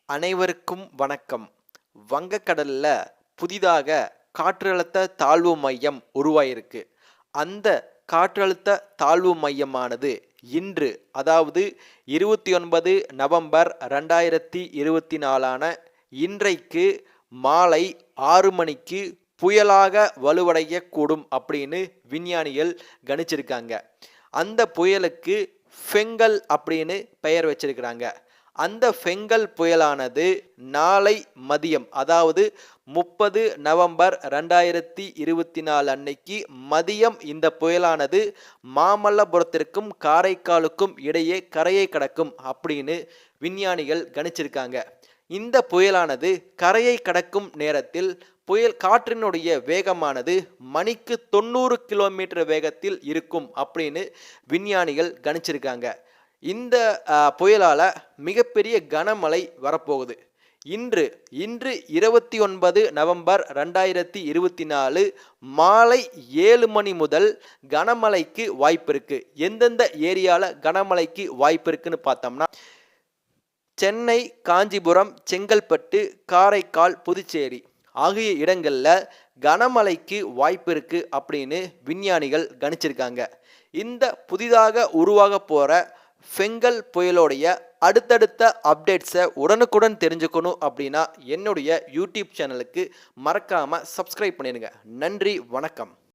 அனைவருக்கும் வணக்கம். வங்கக்கடல்ல புதிதாக காற்றழுத்த தாழ்வு மையம் உருவாயிருக்கு. அந்த காற்றழுத்த தாழ்வு மையமானது இன்று, அதாவது 29 நவம்பர் 2024 இன்றைக்கு மாலை 6 மணிக்கு புயலாக வலுவடையக்கூடும் அப்படின்னு விஞ்ஞானிகள் கணிச்சிருக்காங்க. அந்த புயலுக்கு ஃபெங்கல் அப்படின்னு பெயர் வச்சிருக்கிறாங்க. அந்த ஃபெங்கல் புயலானது நாளை மதியம், அதாவது 30 நவம்பர் 2024 அன்னைக்கு மதியம் இந்த புயலானது மாமல்லபுரத்திற்கும் காரைக்காலுக்கும் இடையே கரையை கடக்கும் அப்படின்னு விஞ்ஞானிகள் கணிச்சிருக்காங்க. இந்த புயலானது கரையை கடக்கும் நேரத்தில் காற்றினுடைய வேகமானது மணிக்கு 90 கிலோமீட்டர் வேகத்தில் இருக்கும் அப்படின்னு விஞ்ஞானிகள் கணிச்சிருக்காங்க. இந்த புயலால் மிகப்பெரிய கனமழை வரப்போகுது. இன்று 29 நவம்பர் 2024 மாலை 7 மணி முதல் கனமழைக்கு வாய்ப்பு இருக்குது. எந்தெந்த ஏரியாவில் கனமழைக்கு வாய்ப்பு இருக்குன்னு பார்த்தோம்னா, சென்னை, காஞ்சிபுரம், செங்கல்பட்டு, காரைக்கால், புதுச்சேரி ஆகிய இடங்களில் கனமழைக்கு வாய்ப்பு இருக்குது அப்படின்னு விஞ்ஞானிகள் கணிச்சிருக்காங்க. இந்த புதிதாக உருவாக போகிற ஃபெங்கல் புயலோடைய அடுத்தடுத்த அப்டேட்ஸை உடனுக்குடன் தெரிஞ்சுக்கணும் அப்படின்னா என்னுடைய யூடியூப் சேனலுக்கு மறக்காமல் சப்ஸ்கிரைப் பண்ணிடுங்க. நன்றி, வணக்கம்.